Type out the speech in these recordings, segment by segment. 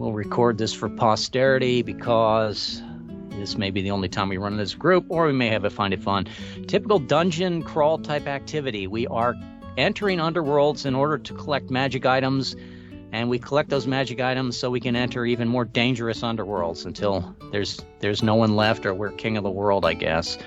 we'll record this for posterity because this may be the only time we run this group, or we may have it find it fun. Typical dungeon crawl type activity. We are entering underworlds in order to collect magic items, and we collect those magic items so we can enter even more dangerous underworlds until there's no one left, or we're king of the world, I guess.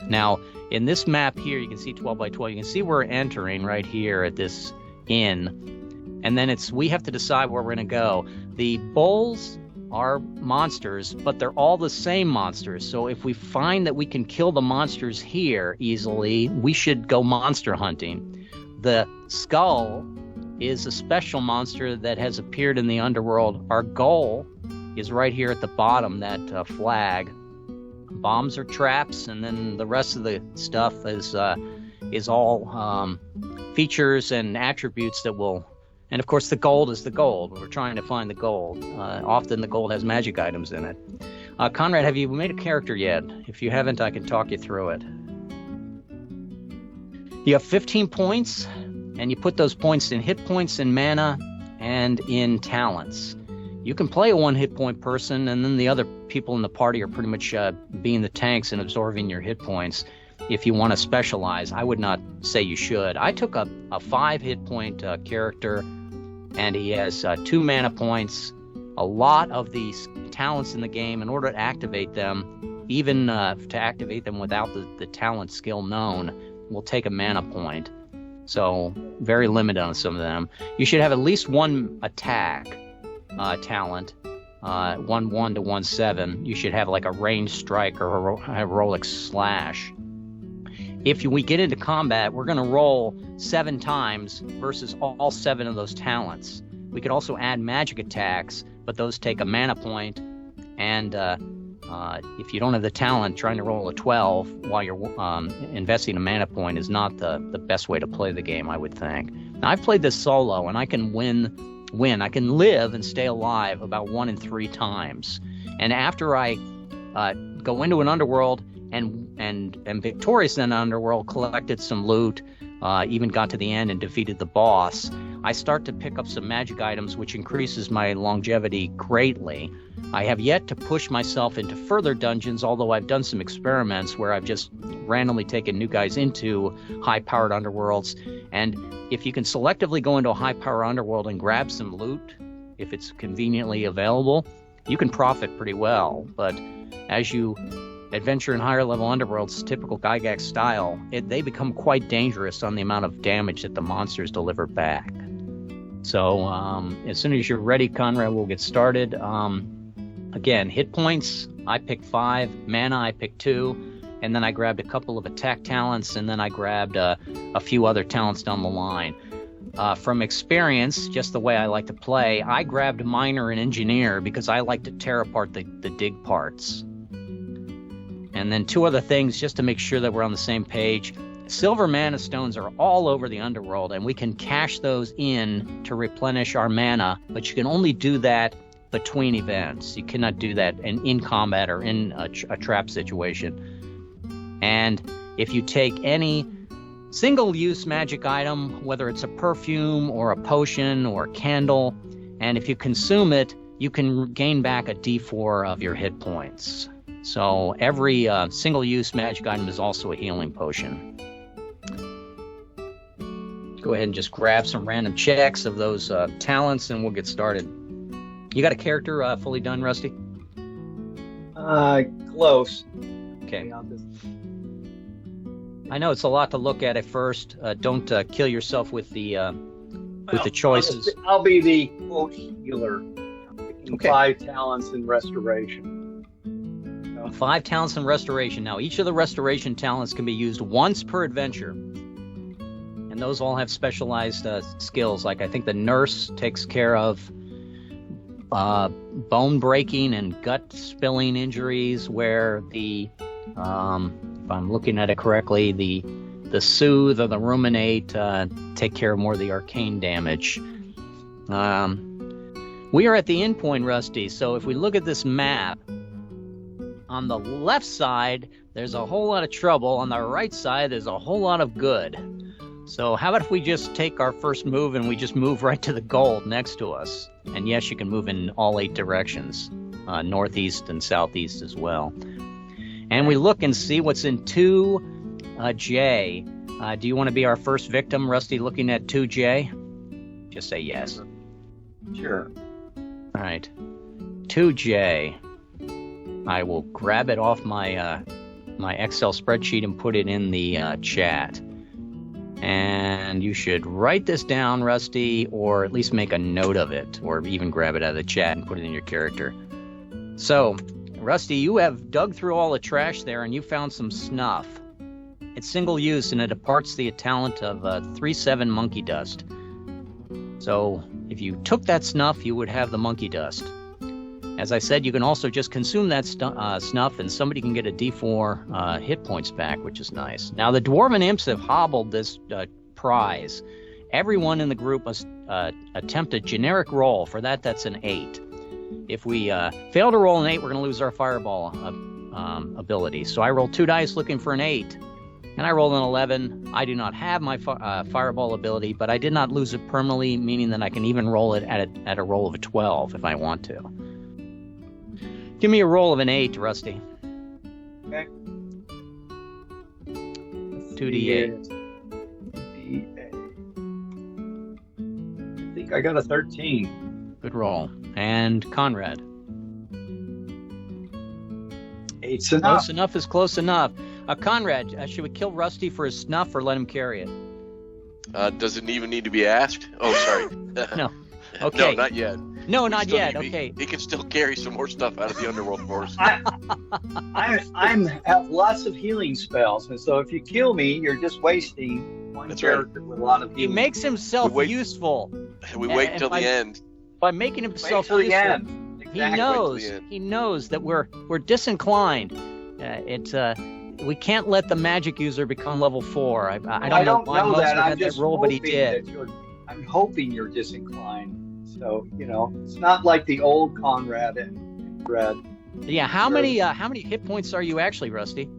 Now, in this map here, you can see 12 by 12. You can see we're entering right here at this inn, and then we have to decide where we're going to go. The bulls are monsters, but they're all the same monsters. So if we find that we can kill the monsters here easily, we should go monster hunting. The skull is a special monster that has appeared in the underworld. Our goal is right here at the bottom, that flag. Bombs are traps, and then the rest of the stuff is all features and attributes that will. And of course, the gold is the gold. We're trying to find the gold. Often the gold has magic items in it. Conrad, have you made a character yet? If you haven't, I can talk you through it. You have 15 points, and you put those points in hit points, in mana, and in talents. You can play a one hit point person, and then the other people in the party are pretty much being the tanks and absorbing your hit points. If you want to specialize, I would not say you should. I took a 5 hit point character, and he has 2 mana points. A lot of these talents in the game, in order to activate them, even to activate them without the talent skill known, will take a mana point. So very limited on some of them. You should have at least one attack talent, 1/1 to 1/7. You should have like a ranged strike or a heroic slash. If we get into combat, we're going to roll 7 times versus all 7 of those talents. We could also add magic attacks, but those take a mana point. And if you don't have the talent, trying to roll a 12 while you're investing a mana point is not the best way to play the game, I would think. Now, I've played this solo, and I can win. I can live and stay alive about 1 in 3 times. And after I go into an underworld and victorious in an underworld, collected some loot, even got to the end and defeated the boss, I start to pick up some magic items, which increases my longevity greatly. I have yet to push myself into further dungeons, although I've done some experiments where I've just randomly taken new guys into high-powered underworlds. And if you can selectively go into a high-powered underworld and grab some loot, if it's conveniently available, you can profit pretty well. But as you adventure in higher-level underworlds, typical Gygax style, they become quite dangerous on the amount of damage that the monsters deliver back. So as soon as you're ready, Conrad, we'll get started. Again, hit points, I picked 5. Mana, I picked 2. And then I grabbed a couple of attack talents, and then I grabbed a few other talents down the line. From experience, just the way I like to play, I grabbed miner and engineer because I like to tear apart the dig parts. And then 2 other things, just to make sure that we're on the same page. Silver mana stones are all over the underworld, and we can cash those in to replenish our mana, but you can only do that between events. You cannot do that in combat or in a trap situation. And if you take any single-use magic item, whether it's a perfume or a potion or a candle, and if you consume it, you can gain back a D4 of your hit points. So every single-use magic item is also a healing potion. Go ahead and just grab some random checks of those talents, and we'll get started. You got a character fully done, Rusty? Close. Okay. I know it's a lot to look at first. Don't kill yourself with the choices. I'll be the quote healer. Picking Okay. 5 talents in restoration. 5 talents in restoration. Now, each of the restoration talents can be used once per adventure. And those all have specialized skills. Like I think the nurse takes care of bone breaking and gut spilling injuries, where the if I'm looking at it correctly, the soothe or the ruminate take care of more of the arcane damage. We are at the end point, Rusty, so if we look at this map, on the left side there's a whole lot of trouble, on the right side there's a whole lot of good. So how about if we just take our first move and we just move right to the gold next to us? And yes, you can move in all 8 directions, northeast and southeast as well. And we look and see what's in 2J. Do you want to be our first victim, Rusty, looking at 2J? Just say yes. Sure. All right. 2J. I will grab it off my my Excel spreadsheet and put it in the chat. And you should write this down, Rusty, or at least make a note of it, or even grab it out of the chat and put it in your character. So, Rusty, you have dug through all the trash there, and you found some snuff. It's single use, and it imparts the talent of 3/7 monkey dust. So, if you took that snuff, you would have the monkey dust. As I said, you can also just consume that snuff, and somebody can get a D4 hit points back, which is nice. Now, the Dwarven Imps have hobbled this prize. Everyone in the group must attempt a generic roll. For that, that's an 8. If we fail to roll an 8, we're going to lose our fireball ability. So I rolled 2 dice looking for an 8, and I rolled an 11. I do not have my fireball ability, but I did not lose it permanently, meaning that I can even roll it at a roll of a 12 if I want to. Give me a roll of an 8, Rusty. Okay. 2d8. I think I got a 13. Good roll. And Conrad. 8's enough. Close enough is close enough. Conrad, should we kill Rusty for his snuff or let him carry it? Does it even need to be asked? Oh, sorry. No. Okay. No, not yet. No, not yet. Okay. He can still carry some more stuff out of the underworld for us. I have lots of healing spells, and so if you kill me, you're just wasting one character with a lot of He healing. makes himself useful. We wait till the end. By making himself Wait till the useful. end. Exactly. He knows that we're disinclined. We can't let the magic user become level 4. I don't know why Moses had that roll, but he did. I'm hoping you're disinclined. So, it's not like the old Conrad and Red. Yeah, how many hit points are you actually, Rusty?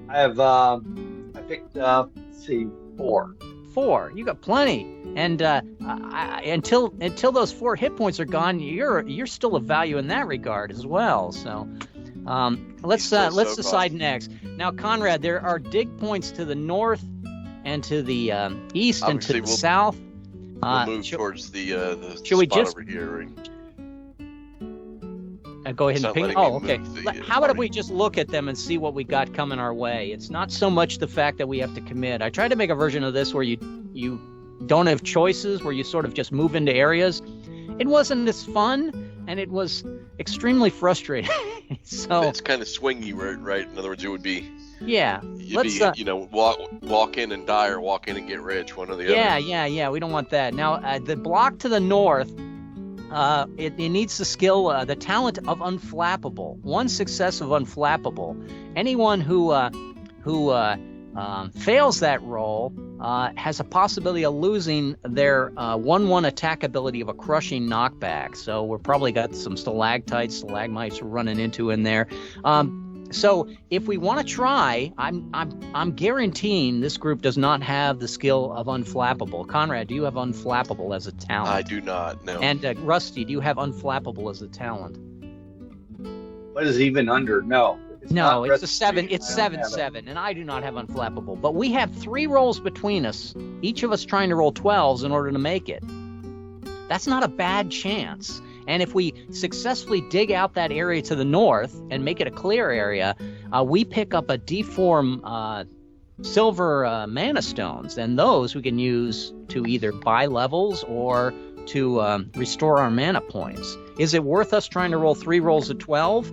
I have I picked let's see, 4. 4. You got plenty. And until those 4 hit points are gone, you're still of value in that regard as well. So let's decide next. Now, Conrad, there are dig points to the north and to the east and to the south. We'll move towards the should we spot just over here. Go ahead and ping. Oh, okay. How about if we party. just look at them and see what we got coming our way? It's not so much the fact that we have to commit. I tried to make a version of this where you don't have choices, where you sort of just move into areas. It wasn't as fun, and it was extremely frustrating. So It's kind of swingy, right? In other words, it would be. Yeah. Let's walk in and die or walk in and get rich, one or the other. Yeah. We don't want that. Now, the block to the north, it needs the skill, the talent of Unflappable. 1 success of Unflappable. Anyone who fails that roll has a possibility of losing their 1/1 attack ability of a crushing knockback. So we're probably got some stalactites, stalagmites we're running into in there. So if we want to try, I'm guaranteeing this group does not have the skill of Unflappable. Conrad, do you have Unflappable as a talent? I do not, no. And Rusty, do you have Unflappable as a talent? What is even under? No. No, it's a 7. It's 7/7, and I do not have Unflappable. But we have 3 rolls between us, each of us trying to roll 12s in order to make it. That's not a bad chance. And if we successfully dig out that area to the north and make it a clear area, we pick up a D4 silver mana stones, and those we can use to either buy levels or to restore our mana points. Is it worth us trying to roll 3 rolls of 12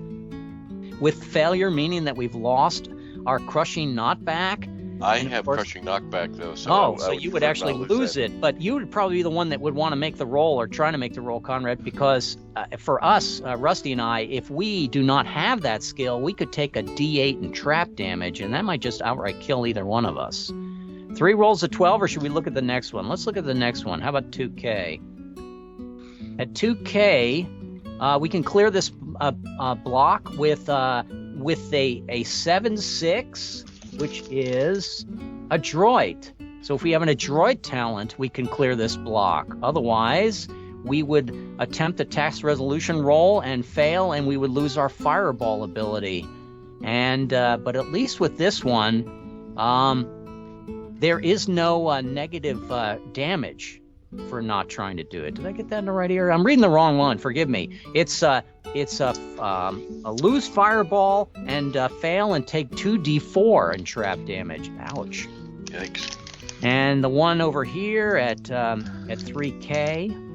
with failure, meaning that we've lost our crushing knockback? I have crushing knockback though. So you would actually lose it, but you would probably be the one that would want to make the roll or try to make the roll, Conrad, because for us, Rusty and I, if we do not have that skill, we could take a D8 and trap damage, and that might just outright kill either one of us. 3 rolls of 12, or should we look at the next one? Let's look at the next one. How about 2K? At 2K, we can clear this block with a 7/6. Which is adroit. So if we have an adroit talent, we can clear this block. Otherwise, we would attempt a task resolution roll and fail, and we would lose our fireball ability. And but at least with this one, there is no negative damage for not trying to do it. Did I get that in the right area? I'm reading the wrong one. Forgive me. It's a lose fireball and fail and take 2d4 in trap damage. Ouch. Yikes. And the one over here at 3K.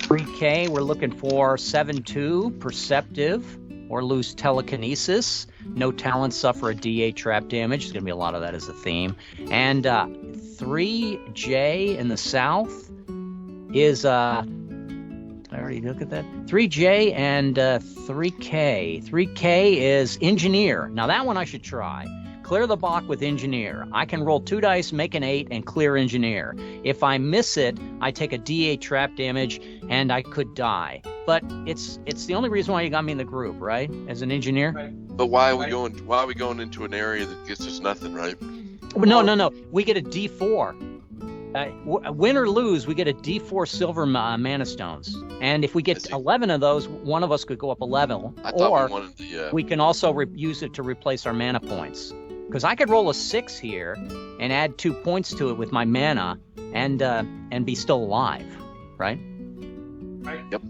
3K, we're looking for 7-2 perceptive or lose telekinesis. No talents suffer a D8 trap damage. There's going to be a lot of that as a theme. And 3J in the south is I already look at that. 3J and 3K. 3K is engineer. Now that one I should try. Clear the block with engineer. I can roll 2 dice, make an 8, and clear engineer. If I miss it, I take a D8 trap damage, and I could die. But it's the only reason why you got me in the group, right? As an engineer. Right. But why are we going into an area that gets us nothing, right? No. We get a D4. Win or lose, we get a D4 silver mana stones. And if we get 11 of those, one of us could go up a level. I thought or we wanted the. We can also use it to replace our mana points. Because I could roll a 6 here and add 2 points to it with my mana and be still alive, right? Right. Yep.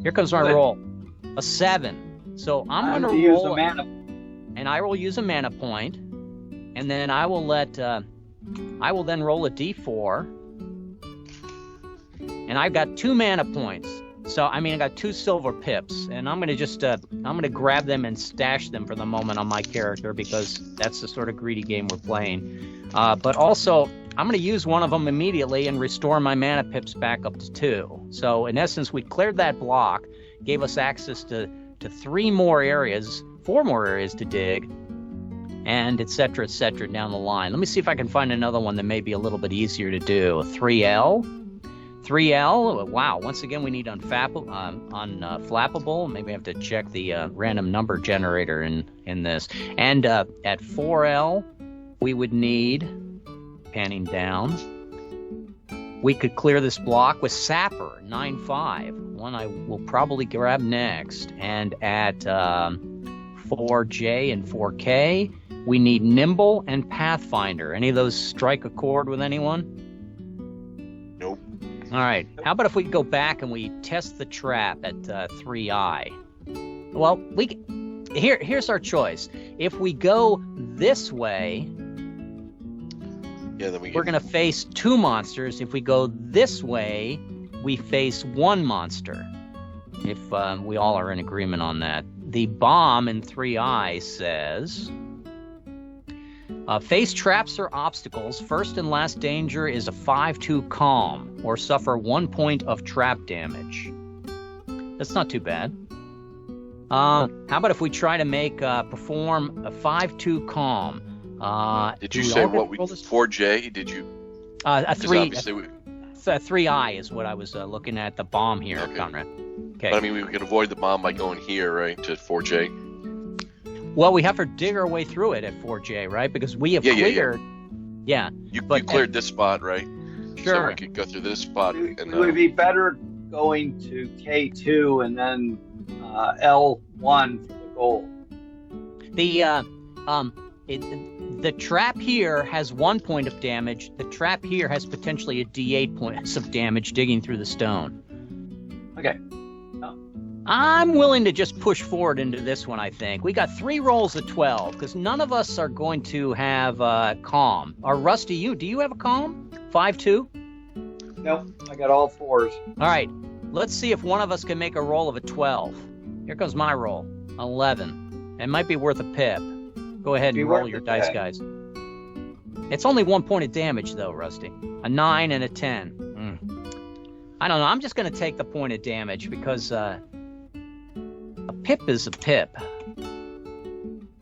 Here comes my roll, a 7. So I'm going to use roll a mana. and I will use a mana point, and then I will then roll a D4, and I've got 2 mana points. So I got 2 silver pips, and I'm gonna just grab them and stash them for the moment on my character because that's the sort of greedy game we're playing. But also I'm gonna use one of them immediately and restore my mana pips back up to 2. So in essence, we cleared that block, gave us access to 4 more areas to dig, and et cetera down the line. Let me see if I can find another one that may be a little bit easier to do. 3L. 3L, wow, once again we need unflappable. Maybe I have to check the random number generator in this. And at 4L, we would need, panning down, we could clear this block with Sapper, 9-5, one I will probably grab next. And at 4J and 4K, we need Nimble and Pathfinder. Any of those strike a chord with anyone? Nope. All right. How about if we go back and we test the trap at 3I? Well, here's our choice. If we go this way, then we're going to face 2 monsters. If we go this way, we face 1 monster. If we all are in agreement on that. The bomb in 3I says, face traps or obstacles. First and last danger is a 5-2 calm or suffer 1 point of trap damage. That's not too bad. How about if we try to perform a 5-2 calm? Did you say what 4J? Did you? A 3I is what I was looking at. The bomb here, okay. Conrad. Okay. But, we can avoid the bomb by going here, right, to 4J. Well, we have to dig our way through it at 4J, right? Because we have cleared. Yeah. You cleared this spot, right? Sure. So we could go through this spot. It would be better going to K2 and then L1 for the goal. The trap here has 1 point of damage. The trap here has potentially a D8 points of damage digging through the stone. Okay. I'm willing to just push forward into this one, I think. We got 3 rolls of 12, because none of us are going to have calm. Or Rusty, do you have a calm? 5-2? Nope, I got all 4s. All right, let's see if one of us can make a roll of a 12. Here comes my roll, 11. It might be worth a pip. Go ahead and roll your dice, guys. It's only 1 point of damage, though, Rusty. A 9 and a 10. I don't know, I'm just going to take the point of damage, because... a pip is a pip.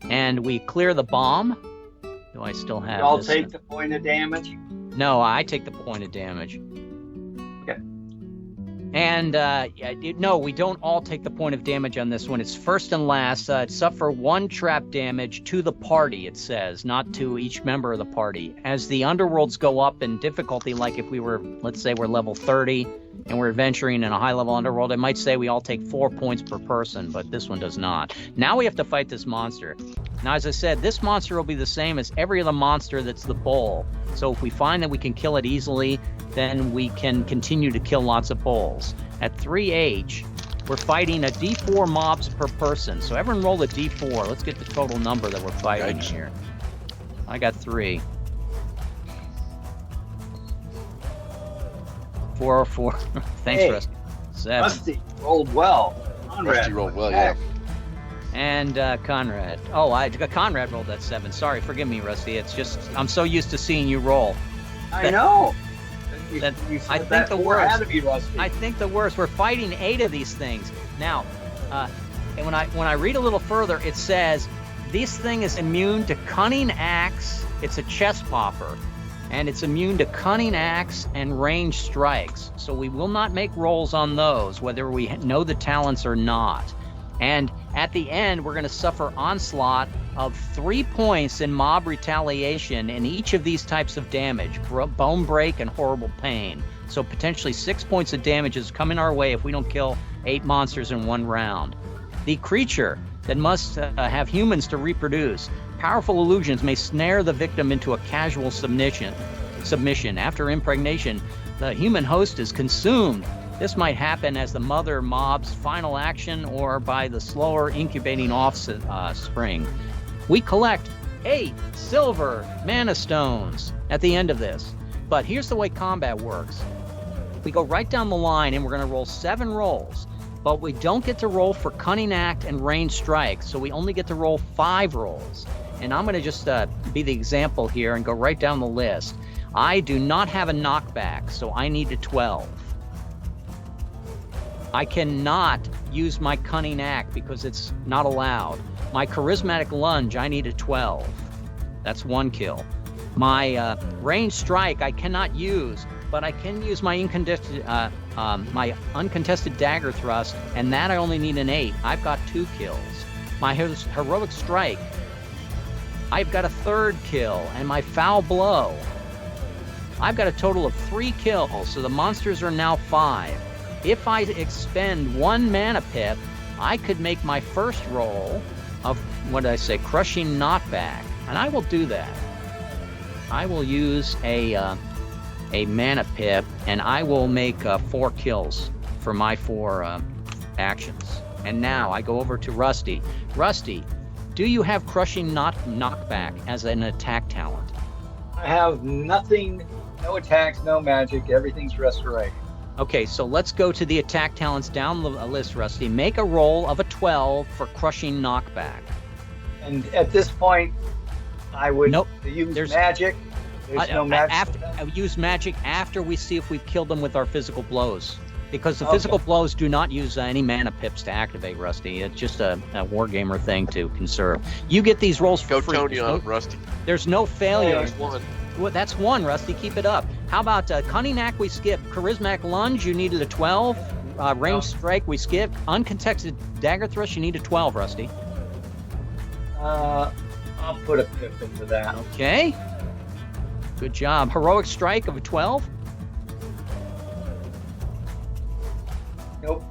And we clear the bomb. Do I still have Y'all this? take the point of damage? No, I take the point of damage. Okay. And no, we don't all take the point of damage on this one. It's first and last. Suffer 1 trap damage to the party, it says, not to each member of the party. As the underworlds go up in difficulty, like if we were, let's say we're level 30 and we're adventuring in a high-level underworld, it might say we all take 4 points per person, but this one does not. Now we have to fight this monster. Now, as I said, this monster will be the same as every other monster that's the bull. So if we find that we can kill it easily, then we can continue to kill lots of bulls. At 3H, we're fighting a D4 mobs per person. So everyone roll a D4. Let's get the total number that we're fighting here. I got 3. 4 or 4. Thanks, Hey, Rusty. 7. Rusty rolled well. Conrad Rusty rolled well, yeah. And Conrad. Oh, Conrad rolled that 7. Sorry, forgive me, Rusty. It's just I'm so used to seeing you roll. I know. You I said think that the 4 worst. had to be Rusty. I think the worst. We're fighting 8 of these things now. And when I read a little further, it says this thing is immune to cunning axe. It's a chest popper, and it's immune to cunning axe and ranged strikes. So we will not make rolls on those, whether we know the talents or not. And at the end, we're going to suffer onslaught of 3 points in mob retaliation in each of these types of damage, bone break and horrible pain. So potentially 6 points of damage is coming our way if we don't kill 8 monsters in 1 round. The creature that must have humans to reproduce. Powerful illusions may snare the victim into a casual submission. After impregnation, the human host is consumed. This might happen as the mother mob's final action or by the slower incubating offspring. We collect 8 silver mana stones at the end of this. But here's the way combat works. We go right down the line and we're going to roll 7 rolls. But we don't get to roll for cunning act and ranged strike, so we only get to roll 5 rolls. And I'm going to just be the example here and go right down the list. I do not have a knockback, so I need a 12. I cannot use my cunning act because it's not allowed. My charismatic lunge, I need a 12. That's 1 kill. My ranged strike, I cannot use, but I can use my uncontested dagger thrust, and that I only need an 8. I've got 2 kills. My heroic strike, I've got a 3rd kill, and my foul blow, I've got a total of 3 kills, so the monsters are now 5. If I expend 1 mana pip, I could make my first roll of, what did I say, crushing knockback, and I will do that. I will use a mana pip, and I will make 4 kills for my 4 actions. And now I go over to Rusty. Rusty, do you have crushing knockback as an attack talent? I have nothing, no attacks, no magic, everything's restoration. Okay, so let's go to the attack talents down the list, Rusty. Make a roll of a 12 for crushing knockback. And at this point, I would use magic. There's no magic. Use magic after we see if we've killed them with our physical blows. Because the physical blows do not use any mana pips to activate, Rusty. It's just a wargamer thing to conserve. You get these rolls for free. Go Tony on Rusty. There's no failure. There's 1. Well, that's 1, Rusty. Keep it up. How about cunning act? We skip. Charismatic lunge. You needed a 12. Ranged strike. We skip. Uncontested dagger thrust. You need a 12, Rusty. I'll put a pip into that. Okay. Good job. Heroic strike of a 12. Nope.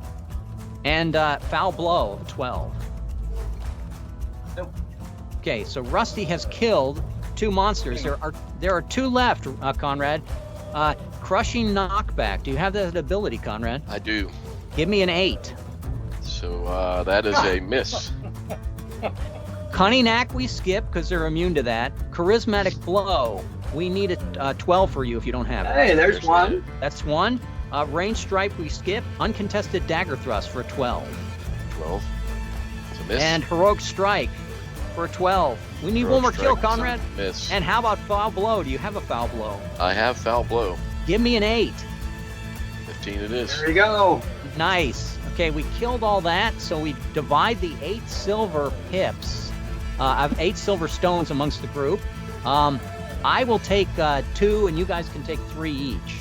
And foul blow of a 12. Nope. Okay, so Rusty has killed 2 monsters. There are 2 left, Conrad. Crushing knockback. Do you have that ability, Conrad? I do. Give me an 8. So that is a miss. Cunning act we skip because they're immune to that. Charismatic blow. We need a 12 for you if you don't have it. Hey, there's 1. That's 1. Ranged strike we skip. Uncontested dagger thrust for a 12. 12. It's a miss. And heroic strike for a 12. We need Heroic 1 more kill, strike, Conrad. Miss. And how about foul blow? Do you have a foul blow? I have foul blow. Give me an 8. 15 it is. There you go. Nice. Okay, we killed all that, so we divide the 8 silver pips. I have 8 silver stones amongst the group. I will take 2, and you guys can take 3 each.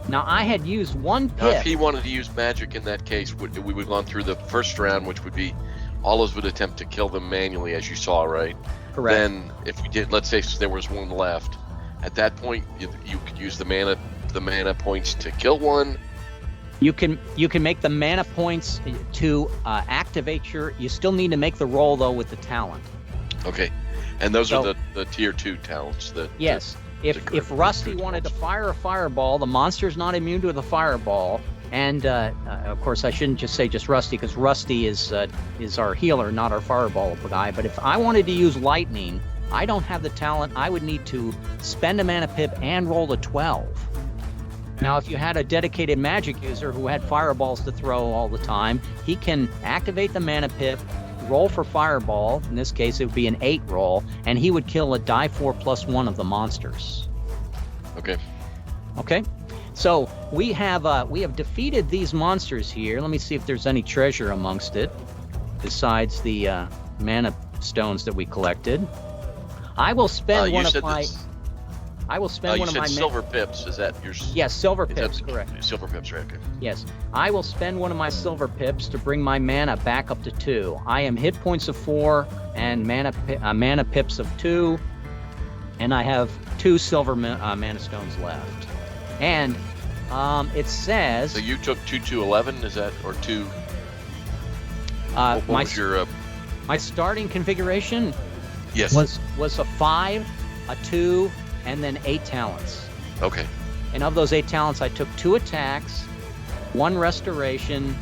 Now, I had used one Now, if pip. he wanted to use magic in that case, we would have gone through the first round, which would be all of us would attempt to kill them manually, as you saw, right? Correct. Then, if we did, let's say there was one left, at that point, you could use the mana points to kill one. You can make the mana points to activate your. You still need to make the roll though with the talent. Okay, and those are the tier 2 talents. Yes. If Rusty wanted to fire a fireball, the monster's not immune to the fireball. And of course, I shouldn't just say just Rusty, because Rusty is our healer, not our fireball guy. But if I wanted to use lightning, I don't have the talent. I would need to spend a mana pip and roll a 12. Now, if you had a dedicated magic user who had fireballs to throw all the time, he can activate the mana pip, roll for fireball. In this case, it would be an 8 roll, and he would kill a die 4+1 of the monsters. Okay. Okay. So we have defeated these monsters here. Let me see if there's any treasure amongst it, besides the mana stones that we collected. I will spend one of my. I will spend one of my silver pips. Is that your? Yes, silver pips. Correct. Silver pips, right? Okay. Yes, I will spend one of my silver pips to bring my mana back up to 2. I am hit points of 4 and mana pips of 2, and I have 2 silver mana stones left. And it says. So you took 2 to 11. Is that or 2? What was your? My starting configuration. Yes. Was a 5, a 2. And then 8 talents. Okay. And of those 8 talents, I took 2 attacks, 1 restoration,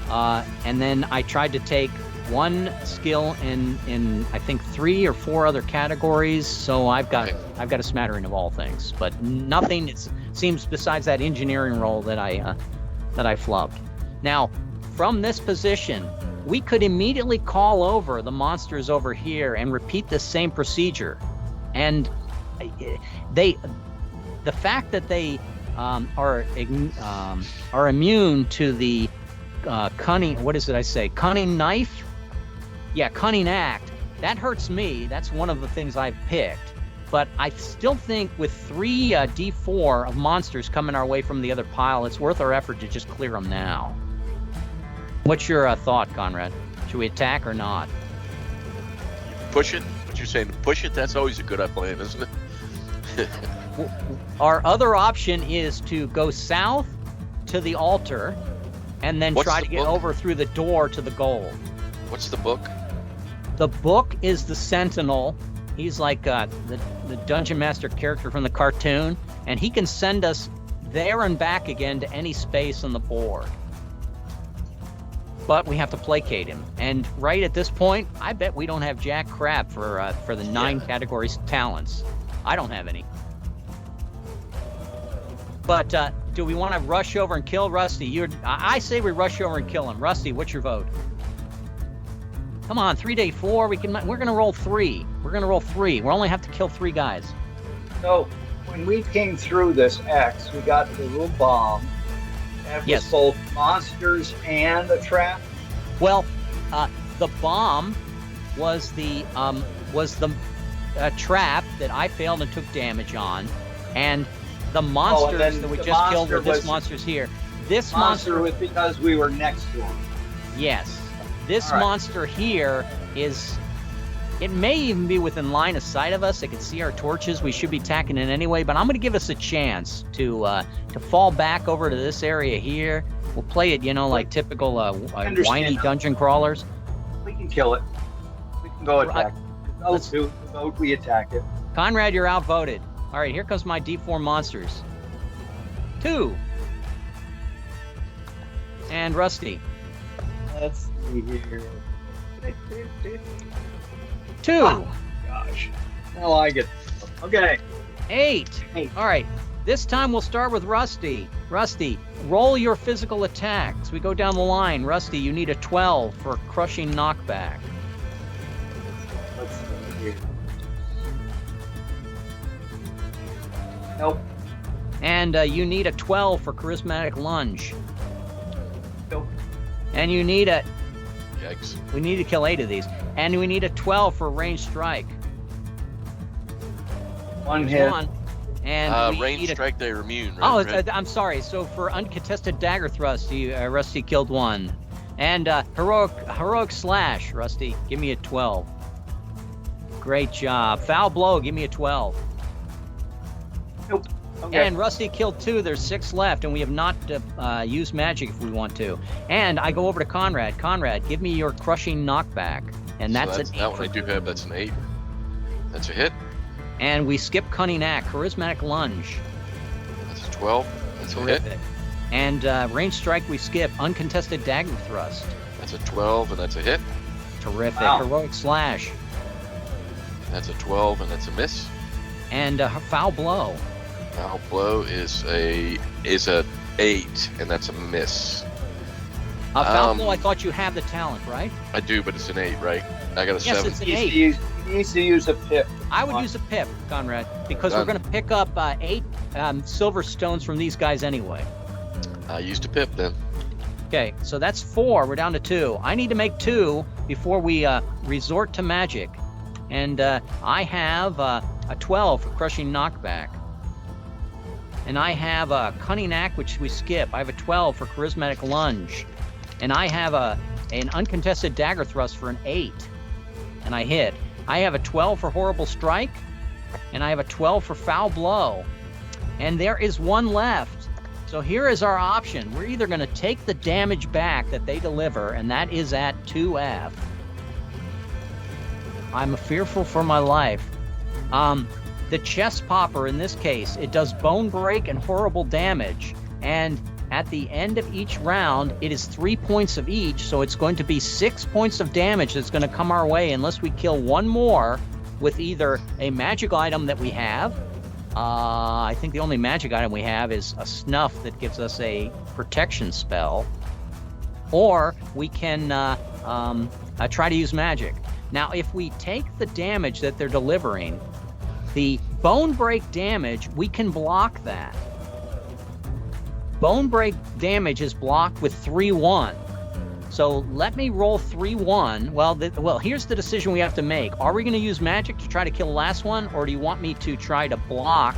and then I tried to take 1 skill in I think 3 or 4 other categories. So I've got a smattering of all things, but nothing. It seems besides that engineering roll that I flubbed. Now, from this position, we could immediately call over the monsters over here and repeat the same procedure, and the fact that they are immune to the cunning. What is it I say? Cunning knife? Yeah, cunning act. That hurts me. That's one of the things I've picked. But I still think with 3 D4 of monsters coming our way from the other pile, it's worth our effort to just clear them now. What's your thought, Conrad? Should we attack or not? Push it. What you're saying? Push it. That's always a good plan, isn't it? Our other option is to go south to the altar and then try to get over through the door to the gold. What's the book? The book is the Sentinel. He's like the Dungeon Master character from the cartoon, and he can send us there and back again to any space on the board. But we have to placate him. And right at this point, I bet we don't have jack crap for the 9 categories talents. I don't have any. But do we want to rush over and kill Rusty? I say we rush over and kill him. Rusty, what's your vote? Come on, 3-4. We're gonna roll 3. We're gonna roll 3. We only have to kill 3 guys. So when we came through this X, we got the little bomb. That was both monsters and a trap. Well, the bomb was the trap that I failed and took damage on, and the monsters that we just killed were this monsters here. This monster was because we were next to him. Yes. This monster here is. It may even be within line of sight of us. It can see our torches. We should be attacking it anyway, but I'm going to give us a chance to fall back over to this area here. We'll play it, like typical whiny dungeon crawlers. We can kill it. We can go attack. We attack it. Conrad, you're outvoted. All right, here comes my D4 monsters. 2. And Rusty. Let's see here. 2. Oh, gosh. Now I get. Okay. 8. All right. This time we'll start with Rusty. Rusty, roll your physical attacks. We go down the line. Rusty, you need a 12 for crushing knockback. Let's see here. Nope. And you need a 12 for charismatic lunge. Nope. And you need a... Yikes. We need to kill 8 of these. And we need a 12 for ranged strike. One hit. And we range eat strike, they're immune, right? Oh, Red? I'm sorry. So for uncontested dagger thrust, Rusty killed 1. And heroic slash, Rusty, give me a 12. Great job. Foul blow, give me a 12. Nope. Okay. And Rusty killed 2. There's 6 left, and we have not used magic if we want to. And I go over to Conrad. Conrad, give me your crushing knockback. And that's an 8. That one I do have. That's an 8. That's a hit. And we skip cunning act, charismatic lunge. That's a 12. That's a Terrific. hit. And range strike we skip, uncontested dagger thrust. That's a 12, and that's a hit. Terrific. Wow. Heroic slash. That's a 12, and that's a miss. And foul blow. Foul blow is a 8, and that's a miss. Foul blow, I thought you have the talent, right? I do, but it's an 8, right? I got a Yes, 7. it's an He 8. needs to use a pip. I would use a pip, Conrad, because we're Done. going to pick up 8 silver stones from these guys anyway. I used a pip then. Okay, so that's 4. We're down to 2. I need to make 2 before we resort to magic. And I have a 12 for crushing knockback. And I have a cunning act, which we skip. I have a 12 for charismatic lunge. And I have an uncontested dagger thrust for an 8. And I hit. I have a 12 for horrible strike. And I have a 12 for foul blow. And there is 1 left. So here is our option. We're either going to take the damage back that they deliver, and that is at 2F. I'm fearful for my life. The chest popper, in this case, it does bone break and horrible damage. And at the end of each round, it is 3 points of each, so it's going to be 6 points of damage that's going to come our way unless we kill 1 more with either a magic item that we have. I think the only magic item we have is a snuff that gives us a protection spell. Or we can try to use magic. Now, if we take the damage that they're delivering, the bone break damage, we can block that. Bone break damage is blocked with 3-1. So let me roll 3-1. Well, here's the decision we have to make. Are we going to use magic to try to kill the last one, or do you want me to try to block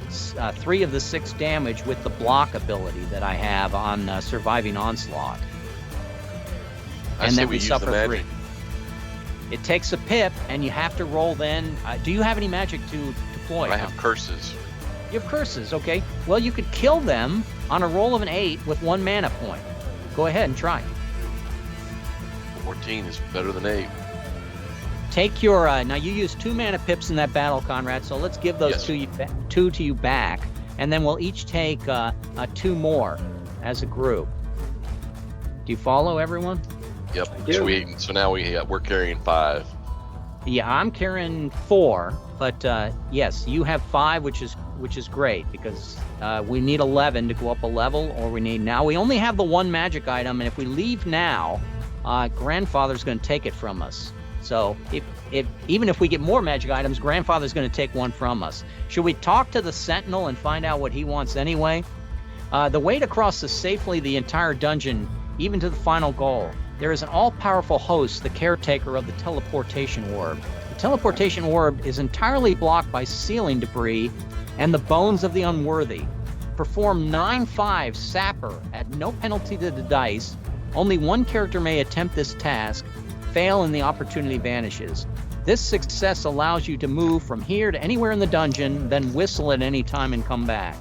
3 of the 6 damage with the block ability that I have on surviving onslaught? I say we use the magic. 3. It takes a pip, and you have to roll then. Do you have any magic to deploy? I have curses. You have curses, okay. Well, you could kill them on a roll of an 8 with 1 mana point. Go ahead and try. 14 is better than 8. Take your now you used 2 mana pips in that battle, Conrad, so let's give those Yes. 2 to you back, and then we'll each take 2 more as a group. Do you follow, everyone? Yep. do. So now we're carrying 5. Yeah, I'm carrying 4, but yes, you have 5, which is great, because we need 11 to go up a level, or we only have the 1 magic item, and if we leave now, Grandfather's going to take it from us. So even if we get more magic items, Grandfather's going to take 1 from us. Should we talk to the Sentinel and find out what he wants anyway? The way to cross safely the entire dungeon, even to the final goal, there is an all-powerful host, the caretaker of the teleportation orb. The teleportation orb is entirely blocked by ceiling debris and the bones of the unworthy. Perform 9/5 Sapper at no penalty to the dice. Only 1 character may attempt this task. Fail and the opportunity vanishes. This success allows you to move from here to anywhere in the dungeon, then whistle at any time and come back.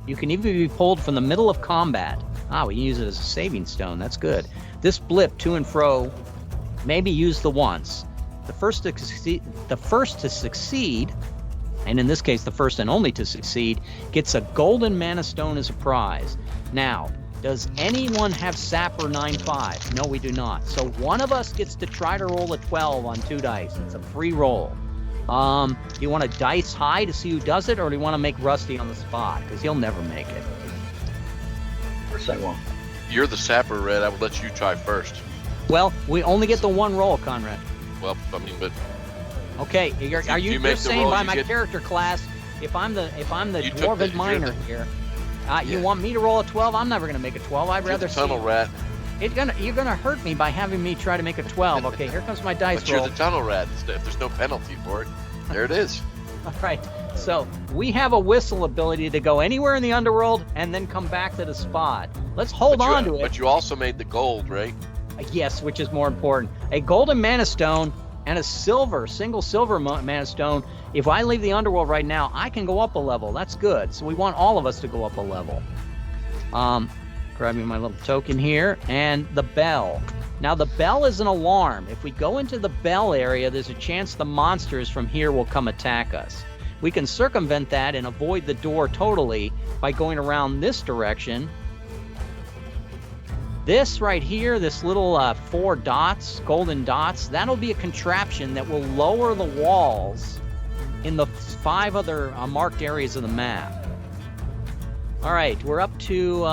You can even be pulled from the middle of combat. We can use it as a saving stone. That's good. This blip to and fro may be used the once. The first to succeed, and in this case the first and only to succeed, gets a golden mana stone as a prize. Now, does anyone have Sapper 9/5? No, we do not. So one of us gets to try to roll a 12 on 2 dice. It's a free roll. Do you want to dice high to see who does it, or do you want to make Rusty on the spot? Because he'll never make it. Of course I won't. You're the sapper, Red. I would let you try first. Well, we only get the 1 roll, Conrad. Well, I mean, but Okay, you you're make the saying roll, by you my get- character class, if I'm the You took dwarven the- miner you're here, you want me to roll a 12? I'm never going to make a 12. I'd you're rather the tunnel rat. You're gonna hurt me by having me try to make a 12. Okay, here comes my dice But you're roll. the tunnel rat. If there's no penalty for it, there it is. All right. So we have a whistle ability to go anywhere in the underworld and then come back to the spot. Let's hold on to it. But you also made the gold, right? Yes, which is more important. A golden mana stone and a single silver mana stone. If I leave the underworld right now, I can go up a level. That's good. So we want all of us to go up a level. Grabbing my little token here, and the bell. Now the bell is an alarm. If we go into the bell area, there's a chance the monsters from here will come attack us. We can circumvent that and avoid the door totally by going around this direction. This right here, this little 4 dots, golden dots, that'll be a contraption that will lower the walls in the 5 other marked areas of the map. All right, we're up to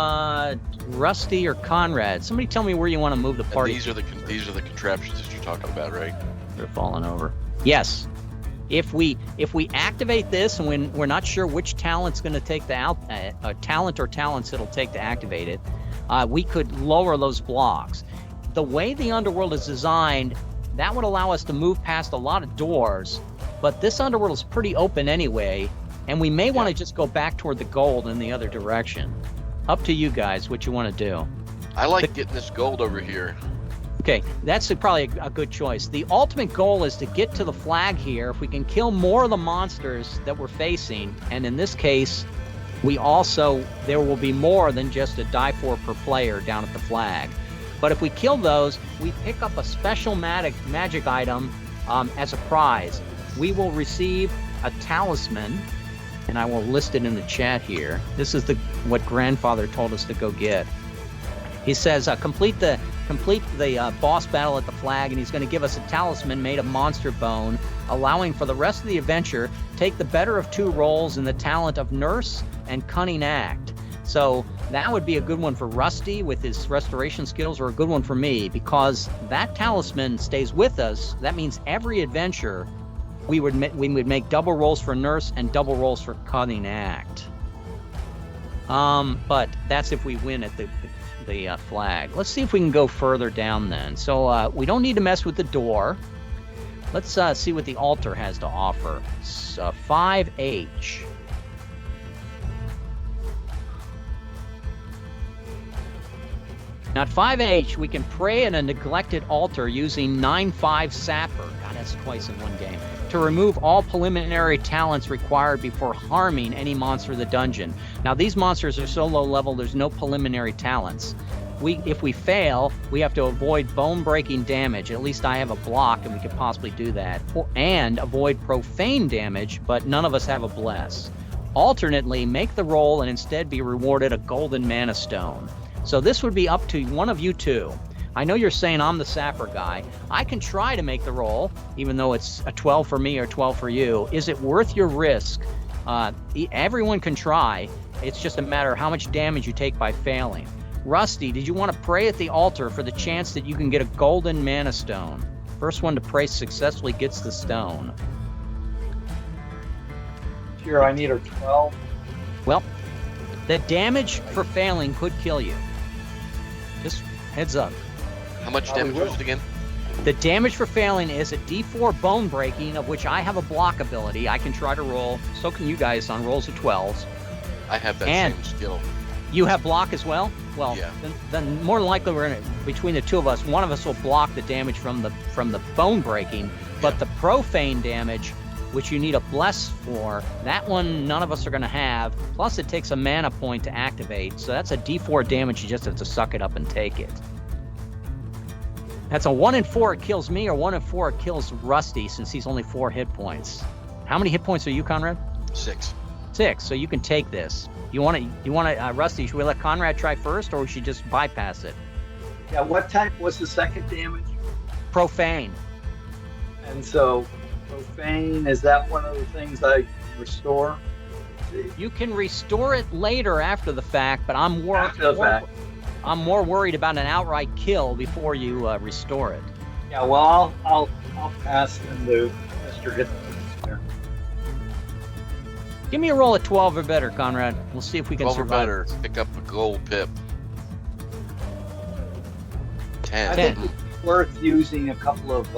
Rusty or Conrad. Somebody tell me where you want to move the party. And these are the contraptions that you're talking about, right? They're falling over. Yes. If we activate this, and we're not sure which talent's going to take the talent or talents it'll take to activate it, we could lower those blocks. The way the underworld is designed, that would allow us to move past a lot of doors, but this underworld is pretty open anyway, and we may want to just go back toward the gold in the other direction. Up to you guys what you want to do. I like getting this gold over here. Okay, that's probably a good choice. The ultimate goal is to get to the flag here. If we can kill more of the monsters that we're facing, and in this case, there will be more than just a die for per player down at the flag. But if we kill those, we pick up a special magic item as a prize. We will receive a talisman, and I will list it in the chat here. This is what Grandfather told us to go get. He says, complete the boss battle at the flag, and he's going to give us a talisman made of monster bone, allowing for the rest of the adventure take the better of 2 rolls in the talent of Nurse and Cunning Act. So that would be a good one for Rusty with his restoration skills, or a good one for me, because that talisman stays with us. That means every adventure we would make double rolls for Nurse and double rolls for Cunning Act. But that's if we win at the flag. Let's see if we can go further down then. So we don't need to mess with the door. Let's see what the altar has to offer. 5H. Now at 5H, we can pray at a neglected altar using 9-5 Sapper. God, that's twice in one game. To remove all preliminary talents required before harming any monster in the dungeon. Now these monsters are so low level, there's no preliminary talents. If we fail, we have to avoid bone-breaking damage. At least I have a block, and we could possibly do that. And avoid profane damage, but none of us have a bless. Alternately, make the roll and instead be rewarded a golden mana stone. So this would be up to one of you two. I know you're saying I'm the Sapper guy. I can try to make the roll, even though it's a 12 for me or 12 for you. Is it worth your risk? Everyone can try. It's just a matter of how much damage you take by failing. Rusty, did you want to pray at the altar for the chance that you can get a golden mana stone? First one to pray successfully gets the stone. Here, I need a 12. Well, the damage for failing could kill you. Just heads up. How much damage was it again? The damage for failing is a D4 bone breaking, of which I have a block ability. I can try to roll. So can you guys on rolls of 12s. I have that same skill. You have block as well? Well, yeah. then more than likely we're in it. Between the two of us, one of us will block the damage from the bone breaking, but the profane damage, which you need a bless for, that one none of us are going to have. Plus, it takes a mana point to activate, so that's a D4 damage. You just have to suck it up and take it. That's a 1 in 4 it kills me, or 1 in 4 it kills Rusty, since he's only 4 hit points. How many hit points are you, Conrad? 6. 6. So you can take this. You want to, Rusty? Should we let Conrad try first, or we should just bypass it? Yeah. What type was the second damage? Profane. And so, profane, is that one of the things I restore? You can restore it later after the fact, but I'm more worried about an outright kill before you restore it. Yeah, well, I'll pass them to Mr. Hitler. Give me a roll at 12 or better, Conrad. We'll see if we can 12 survive. or better. Pick up a gold pip. 10. I think it's worth using a couple of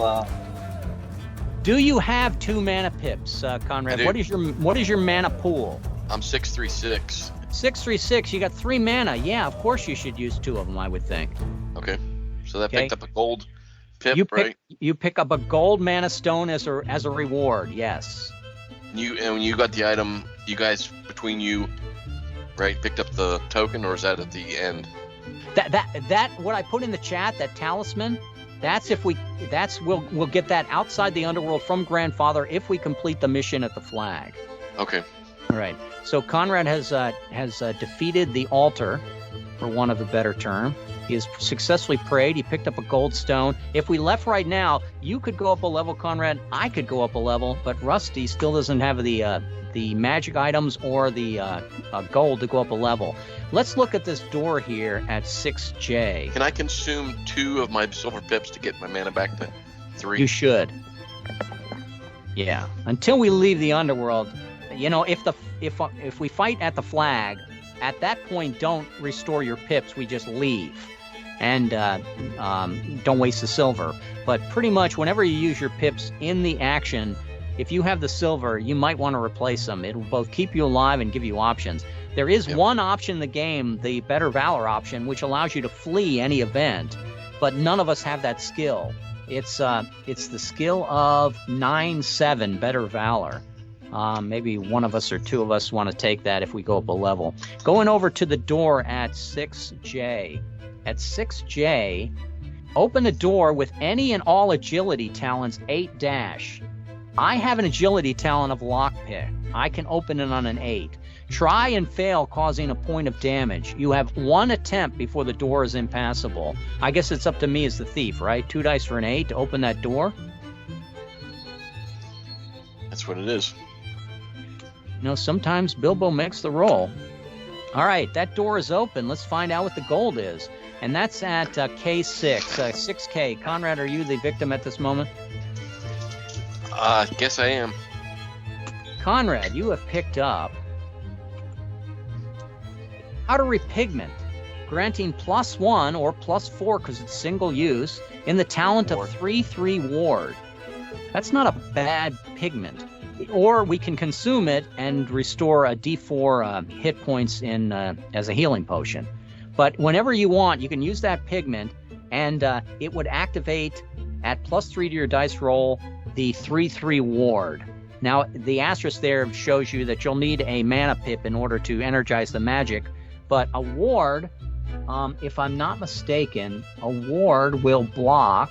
Do you have 2 mana pips, Conrad? I do. What is your mana pool? I'm 636. 636. You got 3 mana. Yeah, of course you should use 2 of them, I would think. Okay. So that picked up a gold pip, right? You pick up a gold mana stone as a reward. Yes. And when you got the item, you guys between you, right, picked up the token, or is that at the end? That what I put in the chat, that talisman, we'll get that outside the underworld from Grandfather if we complete the mission at the flag. Okay. All right. So Conrad has defeated the altar, for want of a better term. He has successfully prayed. He picked up a gold stone. If we left right now, you could go up a level, Conrad. I could go up a level, but Rusty still doesn't have the magic items or the gold to go up a level. Let's look at this door here at 6J. Can I consume 2 of my silver pips to get my mana back to 3? You should. Yeah. Until we leave the underworld, if we fight at the flag, at that point, don't restore your pips. We just leave. And don't waste the silver. But pretty much whenever you use your pips in the action, if you have the silver, you might want to replace them. It will both keep you alive and give you options. There is one option in the game, the Better Valor option, which allows you to flee any event. But none of us have that skill. It's the skill of 9/7 Better Valor. Maybe one of us or 2 of us want to take that if we go up a level. Going over to the door at 6J. At 6J, open a door with any and all agility talents 8-. I have an agility talent of lockpick. I can open it on an 8. Try and fail, causing a point of damage. You have 1 attempt before the door is impassable. I guess it's up to me as the thief, right? 2 dice for an 8 to open that door. That's what it is. Sometimes Bilbo makes the roll. All right, that door is open. Let's find out what the gold is. And that's at K6, 6K. Conrad, are you the victim at this moment? Guess I am. Conrad, you have picked up How to Repigment, granting +1 or +4 because it's single use in the talent of 3/3 ward. That's not a bad pigment. Or we can consume it and restore a D4 hit points in as a healing potion. But whenever you want, you can use that pigment, and it would activate at +3 to your dice roll the 3/3 ward. Now, the asterisk there shows you that you'll need a mana pip in order to energize the magic. But a ward, if I'm not mistaken, a ward will block.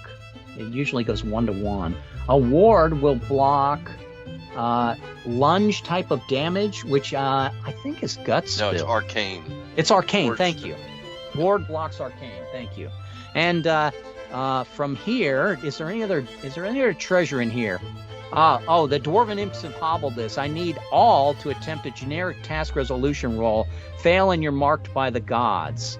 It usually goes 1-to-1. A ward will block lunge type of damage, which I think is guts. No, it's arcane. It's arcane. Thank you. Ward blocks arcane. Thank you. And from here, is there any other treasure in here? The Dwarven Imps have hobbled this. I need all to attempt a generic task resolution roll. Fail and you're marked by the gods.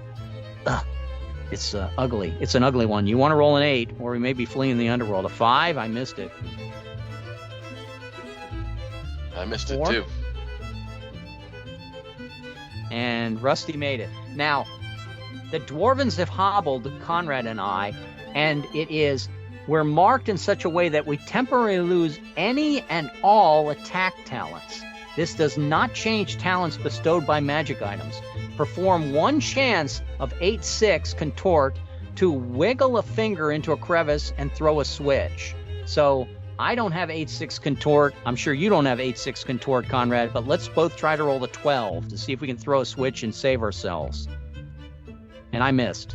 It's ugly. It's an ugly one. You want to roll an 8, or we may be fleeing the underworld. A 5, I missed it. I missed 4. it too. And Rusty made it. Now, the Dwarvens have hobbled Conrad and I, and we're marked in such a way that we temporarily lose any and all attack talents. This does not change talents bestowed by magic items. Perform 1 chance of 8/6 contort to wiggle a finger into a crevice and throw a switch. So I don't have 8/6 contort. I'm sure you don't have 8/6 contort, Conrad, but let's both try to roll a 12 to see if we can throw a switch and save ourselves. And I missed.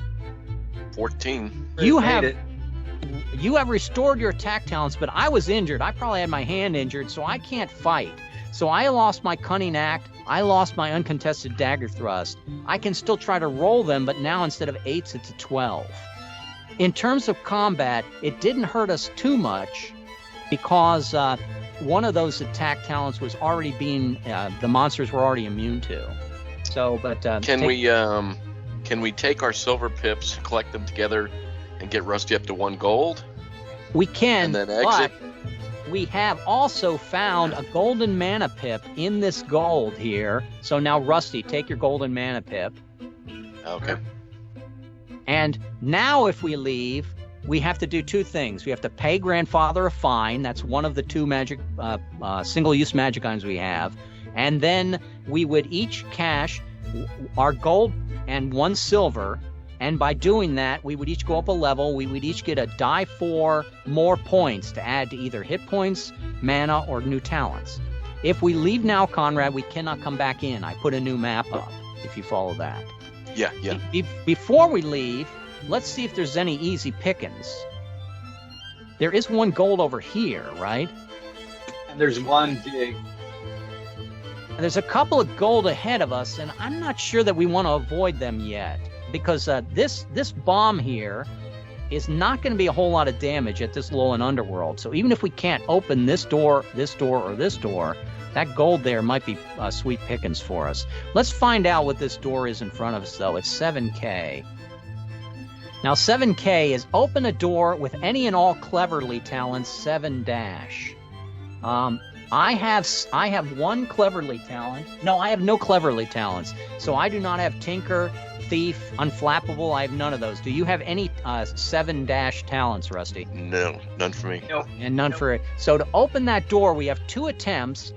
14. You have restored your attack talents, but I was injured. I probably had my hand injured, so I can't fight. So I lost my cunning act. I lost my uncontested dagger thrust. I can still try to roll them, but now instead of 8s, it's a 12. In terms of combat, it didn't hurt us too much because one of those attack talents was already the monsters were already immune to. So, but can we take our silver pips, collect them together, and get Rusty up to 1 gold? We can, and then exit. But we have also found a golden mana pip in this gold here. So now, Rusty, take your golden mana pip. Okay. And now if we leave, we have to do two things. We have to pay Grandfather a fine. That's one of the two magic, single-use magic items we have. And then we would each cash our gold and 1 silver. And by doing that, we would each go up a level. We would each get a die 4 more points to add to either hit points, mana, or new talents. If we leave now, Conrad, we cannot come back in. I put a new map up, if you follow that. Yeah. Before we leave, let's see if there's any easy pickings. There is 1 gold over here, right? And there's 1 dig. And there's a couple of gold ahead of us, and I'm not sure that we want to avoid them yet. Because this bomb here is not going to be a whole lot of damage at this Lowland Underworld. So even if we can't open this door, or this door, that gold there might be sweet pickings for us. Let's find out what this door is in front of us, though. It's 7K. Now 7K is open a door with any and all cleverly talents 7-. I have 1 cleverly talent. No, I have no cleverly talents. So I do not have Tinker, Thief, Unflappable. I have none of those. Do you have any 7- talents, Rusty? No, none for me. Nope. And none for it. So to open that door, we have 2 attempts,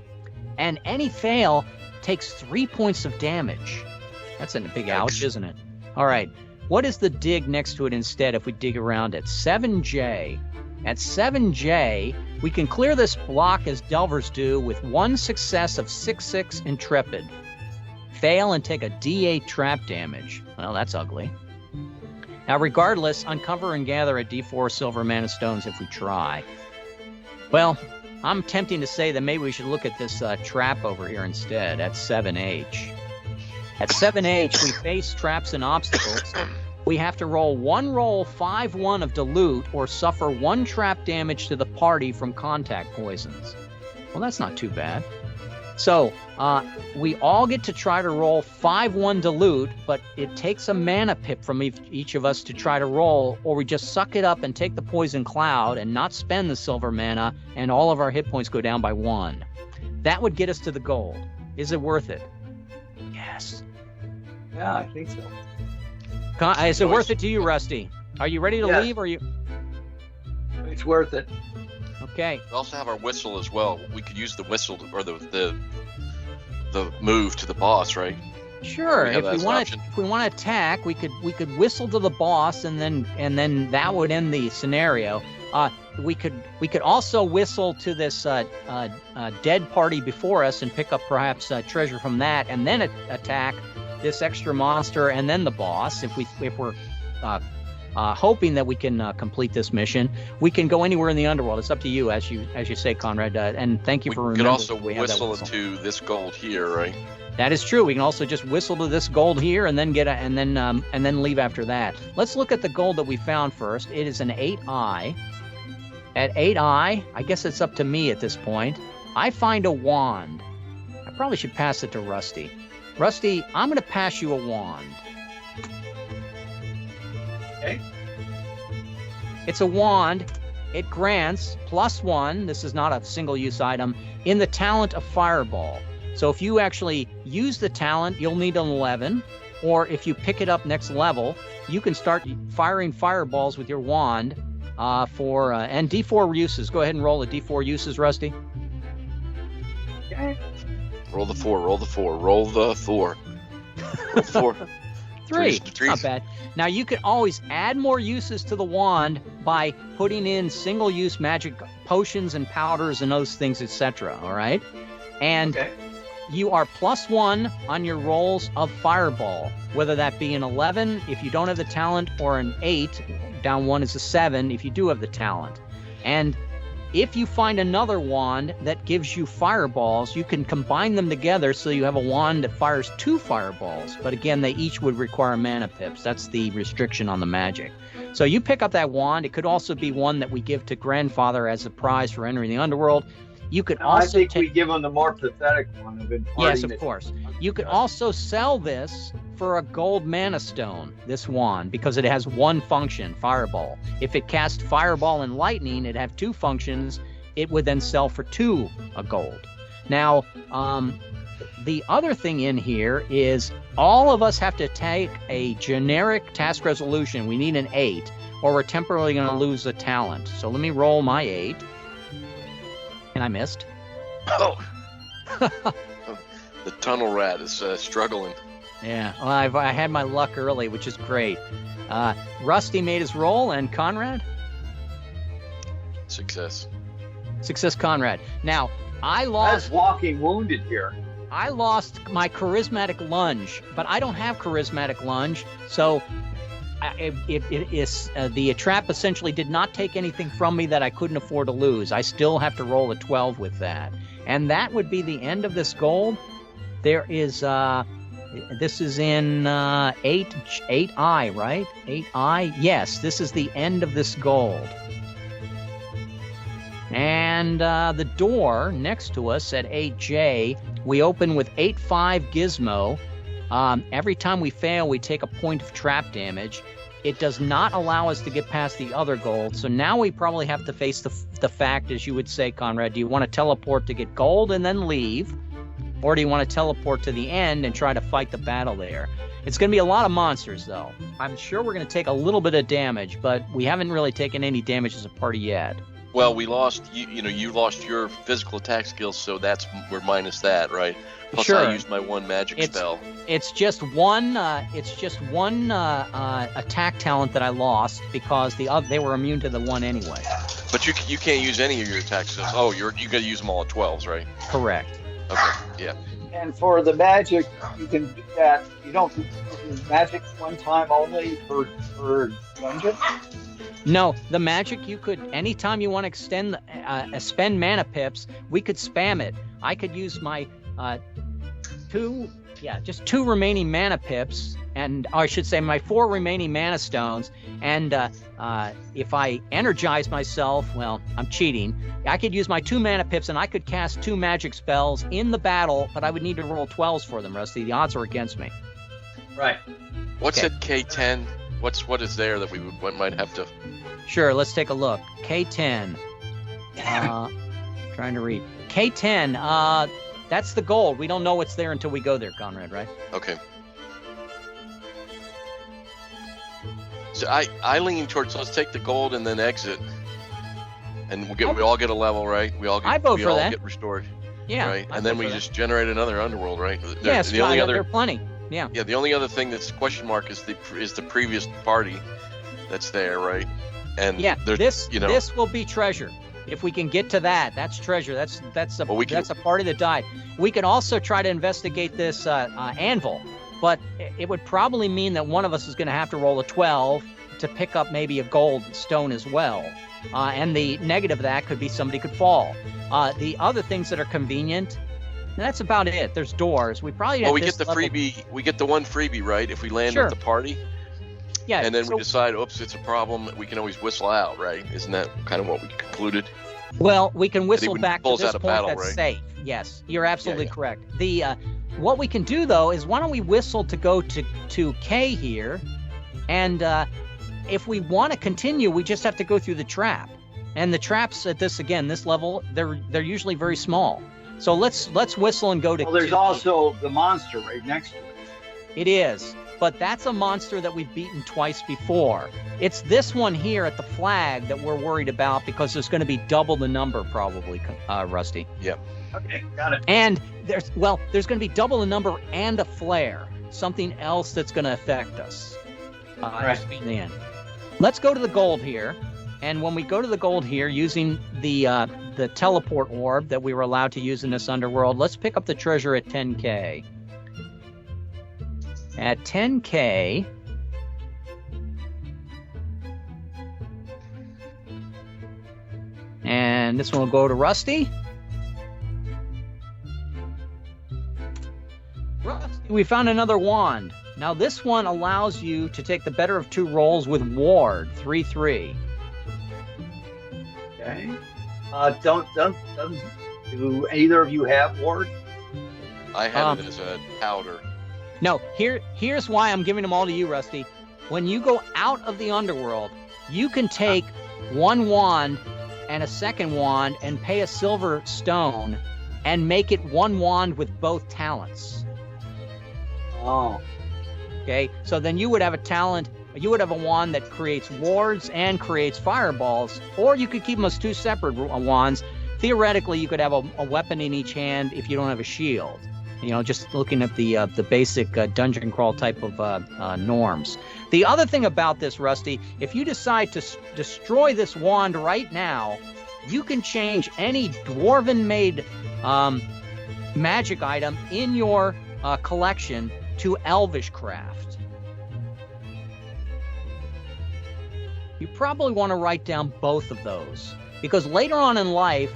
and any fail takes 3 points of damage. That's a big ouch, isn't it? All right. What is the dig next to it instead if we dig around it? 7J. At 7J, we can clear this block as Delvers do with 1 success of 6/6 Intrepid. Fail and take a D8 trap damage. Well, that's ugly. Now, regardless, uncover and gather a D4 silver mana stones if we try. Well, I'm tempting to say that maybe we should look at this trap over here instead at 7H. At 7H, we face traps and obstacles. We have to roll 5-1 of dilute or suffer 1 trap damage to the party from contact poisons. Well, that's not too bad. So we all get to try to roll 5-1 dilute, but it takes a mana pip from each of us to try to roll, or we just suck it up and take the poison cloud and not spend the silver mana, and all of our hit points go down by 1. That would get us to the gold. Is it worth it? Yes. Yeah, I think so. Is it worth it to you, Rusty? Are you ready to leave? Or are you? It's worth it. Okay. We also have our whistle as well. We could use the whistle or the move to the boss, right? Sure. If we want to attack, we could whistle to the boss, and then that would end the scenario. We could also whistle to this dead party before us and pick up perhaps treasure from that, and then attack this extra monster and then the boss. If we're hoping that we can complete this mission, we can go anywhere in the underworld. It's up to you, as you say, Conrad. And thank you for remembering. We can also whistle to this gold here, right? That is true. We can also just whistle to this gold here and then and then leave after that. Let's look at the gold that we found first. It is an 8i. At 8i, I guess it's up to me at this point. I find a wand. I probably should pass it to Rusty. Rusty, I'm going to pass you a wand. Okay. It's a wand. It grants +1, this is not a single-use item, in the talent of Fireball. So if you actually use the talent, you'll need an 11. Or if you pick it up next level, you can start firing fireballs with your wand and D4 uses. Go ahead and roll the D4 uses, Rusty. Okay. Roll the 4, roll the 4, roll the 4. Roll the 4. 3. Not bad. Now, you can always add more uses to the wand by putting in single-use magic potions and powders and those things, etc. All right? And you are +1 on your rolls of Fireball, whether that be an 11 if you don't have the talent, or an 8, down 1 is a 7 if you do have the talent. And if you find another wand that gives you fireballs, you can combine them together so you have a wand that fires 2 fireballs. But again, they each would require mana pips. That's the restriction on the magic. So you pick up that wand. It could also be one that we give to Grandfather as a prize for entering the underworld. You could also I think we give them the more pathetic one of imparting. Yes, of course. You could also sell this for a gold mana stone, this wand, because it has 1 function, Fireball. If it cast Fireball and Lightning, it'd have 2 functions. It would then sell for 2 a gold. Now, the other thing in here is all of us have to take a generic task resolution. We need an 8. or we're temporarily going to lose a talent. So let me roll my 8. And I missed. Oh. The tunnel rat is struggling. Yeah, well, I had my luck early, which is great. Rusty made his roll, and Conrad? Success. Success, Conrad. Now, I lost... That's walking wounded here. I lost my charismatic lunge, but I don't have charismatic lunge, so the trap essentially did not take anything from me that I couldn't afford to lose. I still have to roll a 12 with that. And that would be the end of this gold. There is, this is in 8I, right? 8I? Yes, this is the end of this gold. And the door next to us at 8J, we open with 8-5 Gizmo. Every time we fail, we take a point of trap damage. It does not allow us to get past the other gold. So now we probably have to face the fact, as you would say, Conrad, do you want to teleport to get gold and then leave? Or do you want to teleport to the end and try to fight the battle there? It's going to be a lot of monsters, though. I'm sure we're going to take a little bit of damage, but we haven't really taken any damage as a party yet. Well, we lost. You lost your physical attack skills, so we're minus that, right? Plus, sure. I used my one magic spell. It's just one. Attack talent that I lost because they were immune to the one anyway. But you can't use any of your attack skills. Oh, you got to use them all at 12s, right? Correct. Okay. Yeah. And for the magic, you can do that. You don't do magic one time only per dungeon. No, the magic you could anytime you want to extend spend mana pips, we could spam it. I could use my just 2 remaining mana pips, and or I should say my 4 remaining mana stones. And if I energize myself, well, I'm cheating. I could use my 2 mana pips, and I could cast 2 magic spells in the battle, but I would need to roll 12s for them, Rusty. The odds are against me. Right. What's Okay. at K10? What is there that we might have to? Sure, let's take a look. K10. Trying to read. K10, that's the gold. We don't know what's there until we go there, Conrad, right? Okay. So I lean towards let's take the gold and then exit, and we all get a level, right? We all get restored. Yeah. Right, and then we just generate another underworld, right? Yes, the only there other are plenty. Yeah. Yeah, the only other thing that's question mark is the previous party that's there, right? And Yeah, this this will be treasure. If we can get to that, that's treasure. That's a party that died. We could also try to investigate this anvil, but it would probably mean that one of us is going to have to roll a 12 to pick up maybe a gold stone as well. And the negative of that could be somebody could fall. The other things that are convenient, that's about it. There's doors. We probably we get the freebie. We get the one freebie, right? If we land Sure. with the party. Yeah. And then we decide, oops, it's a problem. We can always whistle out, right? Isn't that kind of what we concluded? Well, we can whistle wouldn't back pull to us this out of point battle, that's right? safe. Yes, you're absolutely Yeah. correct. The what we can do though is why don't we whistle to go to K here, and if we want to continue, we just have to go through the trap. And the traps at this level, they're usually very small. So let's whistle and go to. Well, there's also the monster right next to it. It is, but that's a monster that we've beaten twice before. It's this one here at the flag that we're worried about because there's going to be double the number probably, Rusty. Yep. Okay, got it. And there's going to be double the number and a flare, something else that's going to affect us. Right. In the end. Let's go to the gold here, and when we go to the gold here, using the teleport orb that we were allowed to use in this underworld, let's pick up the treasure at 10K. At 10K, and this one will go to Rusty. Rusty, we found another wand. Now this one allows you to take the better of 2 rolls with ward, 3/3. Okay. Do either of you have ward? I have it as a powder. No, here's why I'm giving them all to you, Rusty. When you go out of the underworld, you can take 1 wand and a 2nd wand and pay a silver stone and make it 1 wand with both talents. Oh. Okay, so then you would have a talent you would have a wand that creates wards and creates fireballs, or you could keep them as two separate wands. Theoretically, you could have a weapon in each hand if you don't have a shield. You know, just looking at the basic dungeon crawl type of norms. The other thing about this, Rusty, if you decide to destroy this wand right now, you can change any dwarven-made magic item in your collection to elvish craft. You probably want to write down both of those, because later on in life,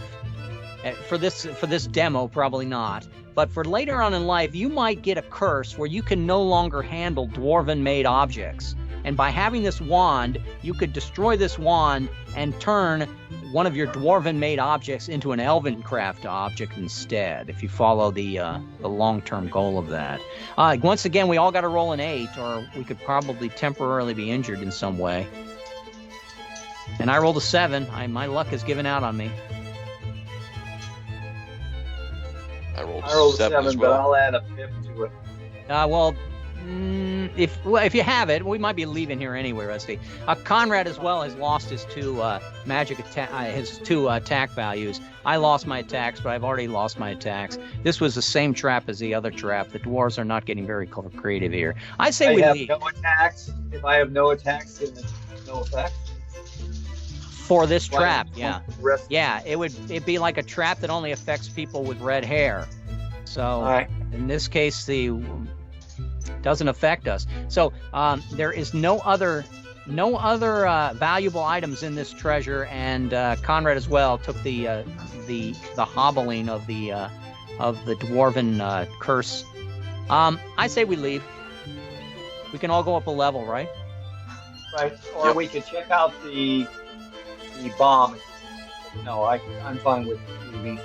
for this demo, probably not, but for later on in life, you might get a curse where you can no longer handle dwarven-made objects. And by having this wand, you could destroy this wand and turn one of your dwarven-made objects into an elven craft object instead, if you follow the long-term goal of that. Once again, we all got to roll an 8, or we could probably temporarily be injured in some way. And I rolled a 7. My luck has given out on me. I rolled a 7 as but well. I'll add a pip to it. If you have it, we might be leaving here anyway, Rusty. Conrad as well has lost his two attack values. I lost my attacks, but I've already lost my attacks. This was the same trap as the other trap. The dwarves are not getting very creative here. I say we leave. No attacks. If I have no attacks, then it's no effect. For this trap, yeah. Yeah, it'd be like a trap that only affects people with red hair. So in this case, doesn't affect us. So there is no other valuable items in this treasure, and Conrad as well took the hobbling of the dwarven curse. I say we leave. We can all go up a level, right? Right. Or we could check out the bomb. No, I'm fine with leaving.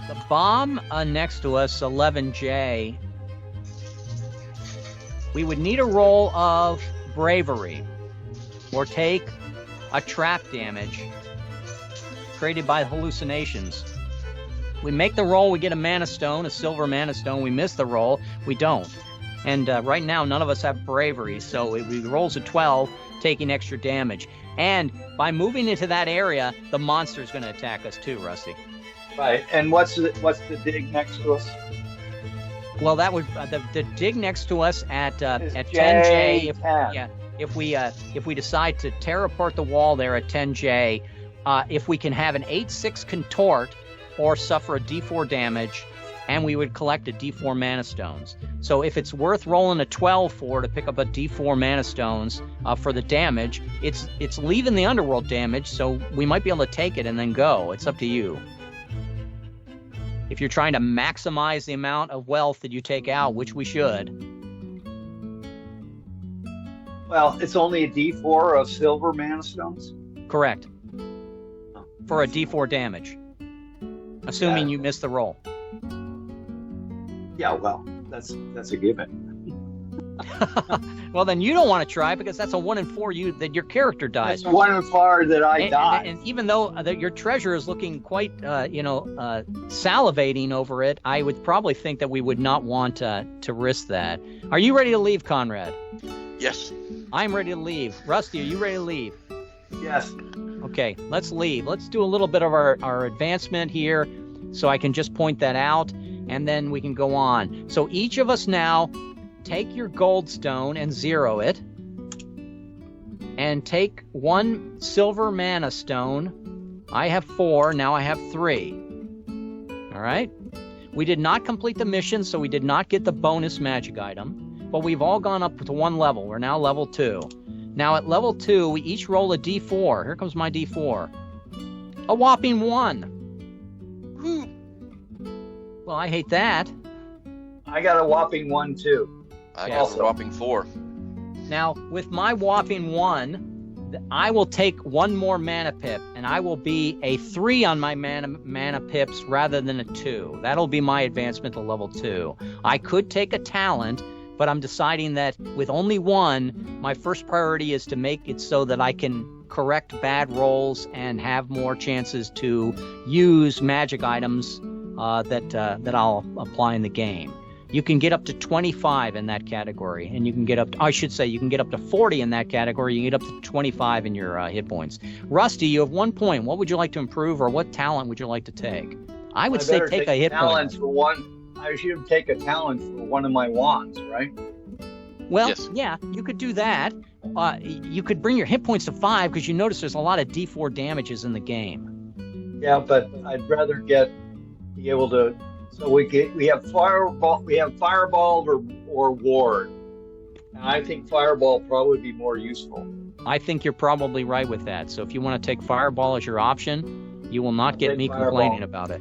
The bomb next to us, 11J. We would need a roll of bravery, or take a trap damage created by hallucinations. We make the roll, we get a mana stone, a silver mana stone. We miss the roll, we don't. And right now, none of us have bravery, so it rolls a 12, taking extra damage. And by moving into that area, the monster is going to attack us too, Rusty. Right. And what's the dig next to us? Well, that would the dig next to us at 10J. If we decide to tear apart the wall there at 10J, if we can have an 8/6 contort or suffer a D4 damage, and we would collect a D4 mana stones. So if it's worth rolling a 12 for to pick up a D4 mana stones for the damage, it's leaving the underworld damage, so we might be able to take it and then go. It's up to you. If you're trying to maximize the amount of wealth that you take out, which we should. Well, it's only a D4 of silver mana stones? Correct. For a D4 damage. Assuming you miss the roll. Yeah, well, that's a given. Well, then you don't want to try, because that's a 1 in 4 that your character dies. That's a 1 in 4 that I die. And even though your treasure is looking quite, salivating over it, I would probably think that we would not want to risk that. Are you ready to leave, Conrad? Yes. I'm ready to leave. Rusty, are you ready to leave? Yes. Okay, let's leave. Let's do a little bit of our advancement here, so I can just point that out, and then we can go on. So each of us now, take your gold stone and 0 it, and take 1 silver mana stone. I have 4, now I have 3. All right? We did not complete the mission, so we did not get the bonus magic item, but we've all gone up to 1 level. We're now level 2. Now at level 2, we each roll a D4. Here comes my D4. A whopping 1. Well, I hate that. I got a whopping 1 too. I got a whopping 4. Now, with my whopping 1, I will take 1 more mana pip, and I will be a 3 on my mana pips rather than a 2. That'll be my advancement to level 2. I could take a talent, but I'm deciding that with only 1, my first priority is to make it so that I can correct bad rolls and have more chances to use magic items that I'll apply in the game. You can get up to 25 in that category, and you can get up to, I should say, you can get up to 40 in that category. You can get up to 25 in your hit points. Rusty, you have 1 point. What would you like to improve, or what talent would you like to take? I would say take a hit point. For one, I should take a talent for one of my wands, right? Well, yes. Yeah, you could do that. You could bring your hit points to 5 because you notice there's a lot of D4 damages in the game. Yeah, but I'd rather be able to. So we have fireball, or ward. And I think fireball probably would be more useful. I think you're probably right with that. So if you want to take fireball as your option, you will not get me complaining about it.